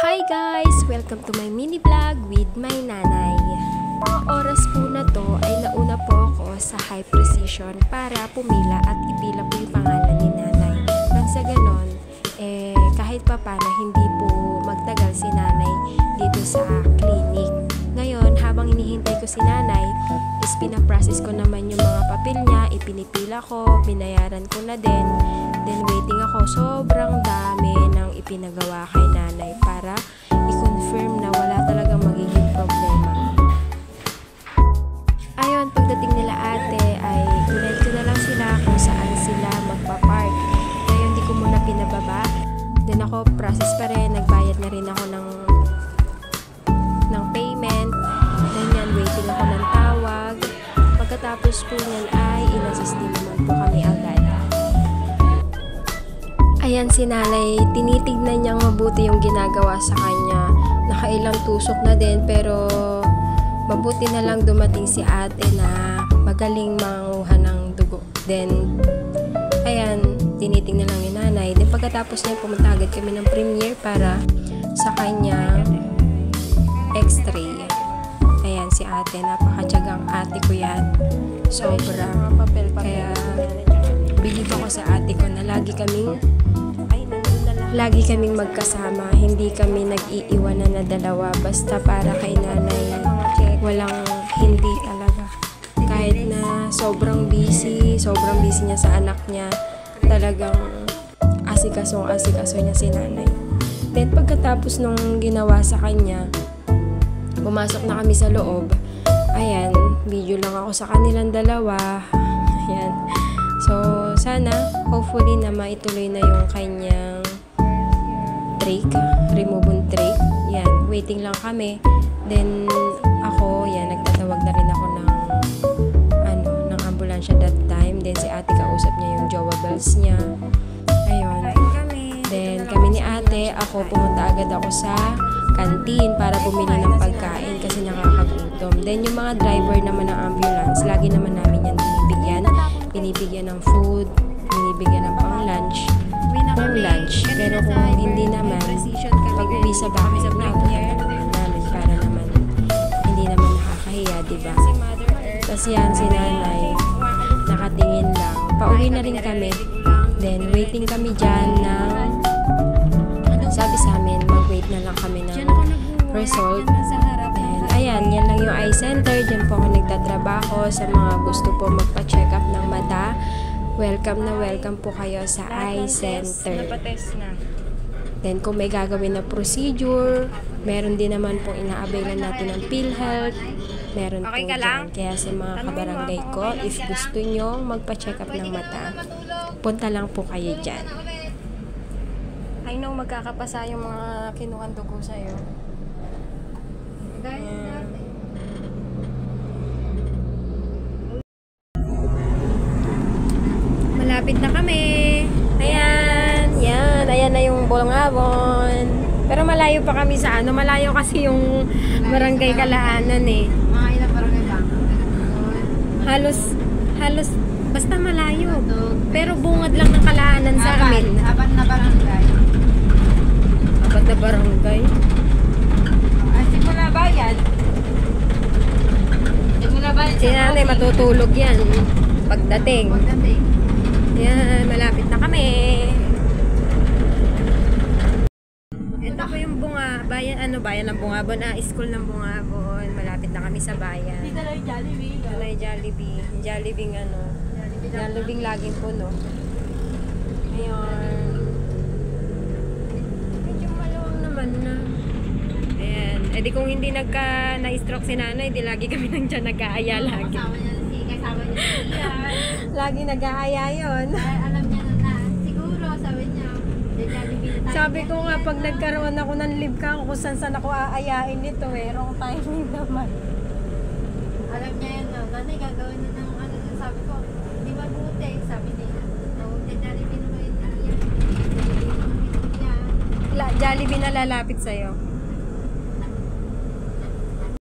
Hi guys! Welcome to my mini vlog with my nanay. Sa oras po na to ay nauna po ako sa high precision para pumila at ipila po yung pangalan ni nanay. Nang sa ganon, kahit pa paano hindi po magtagal si nanay dito sa clinic. Ngayon, habang hinihintay ko si nanay, is pinaprocess ko naman yung mga papel niya, ipinipila ko, binayaran ko na din. Then waiting ako, sobrang dami ng ipinagawa kay nanay para i-confirm na wala talagang magiging problema. Ayun, pagdating nila ate ay gunahin ko na lang sila kung saan sila magpa-park. Kaya hindi ko muna pinababa. Then ako, process pa rin, nagbayad na rin ako ng payment. Then yan, waiting ako ng tawag. Pagkatapos po niyan ay in-assist din naman po kami agad. Ayan si nanay, tinitignan niyang mabuti yung ginagawa sa kanya. Nakailang tusok na din pero mabuti na lang dumating si ate na magaling manguha ng dugo. Then, ayan, tinitignan lang ni nanay. Then pagkatapos niya pumunta agad kami ng premiere para sa kanya x-ray. Ayan si ate, napakatyagang ate ko yan. Sobra. Kaya believe ako sa ate ko na lagi kaming magkasama, hindi kami nag-iiwanan na dalawa basta para kay nanay. Walang hindi talaga. Kahit na sobrang busy niya sa anak niya, talagang asikaso niya si nanay. Then pagkatapos nung ginawa sa kanya, pumasok na kami sa loob. Ayan, video lang ako sa kanilang dalawa. Ayan. So, sana, hopefully na maituloy na yung kanyang removal trach. Yan, waiting lang kami. Then, ako, yan, nagtatawag na rin ako ng ambulansya that time. Then, si ate kausap niya yung jowables niya. Ayun. Then, kami ni ate, ako pumunta agad ako sa kantin para bumili ng pagkain kasi nakakagutom. Then, yung mga driver naman ng ambulance, lagi naman namin yan binibigyan ng food, binibigyan ng pang-lunch. Pero kung hindi naman, pag-uwi sa bahay namin para naman hindi naman nakakahiya, diba? Kasi yan si nanay nakatingin lang. Pauwi na rin kami. Then waiting kami dyan ng sabi sa amin, mag-wait na lang kami ng result. Then ayan, yan lang yung eye center. Dyan po ako nagtatrabaho. Sa mga gusto po magpa-check up ng mata, welcome po kayo sa eye center. Then kung may gagawin na procedure, meron din naman pong ina-availan natin ng PhilHealth. Meron po dyan. Kaya sa mga kabarangay ko, if gusto nyo magpa-check up ng mata, punta lang po kayo dyan. I know magkakapasa yung mga kinuhang dugo sa'yo. Malapit na kami. Ayan na yung Bungabon. Pero malayo pa kami sa malayo kasi yung barangay Kalaanan eh. Mga ilang barangay ba? Halos, basta malayo. Pero bungad lang ng Kalaanan sa amin. Apat na barangay. Apat na barangay? Simula bayan. Si nanay matutulog yan. Pagdating. Yan, malapit na kami. Ito po yung bayan ng Bungabon. School ng Bungabon. Malapit na kami sa bayan. Dito na yung Jollibee. Ito na yung Jollibee. Jollibee laging puno. Ngayon. Medyo maluwang naman na. Ayan. E di kung hindi na-stroke si nanay, di lagi kami nandiyan nag-aaya lagi. Kasama niya siya. Lagi nag-aaya yun. Alam niya na siguro, sabi niya, sabi ko nga, pag nagkaroon ako ng live ka, kung saan ako aayain nito wrong timing naman. Alam niya yun, nanay, gagawin niya ng sabi ko, hindi mabuti, sabi niya. Jollibee na ba yun? Jollibee na lalapit sa'yo.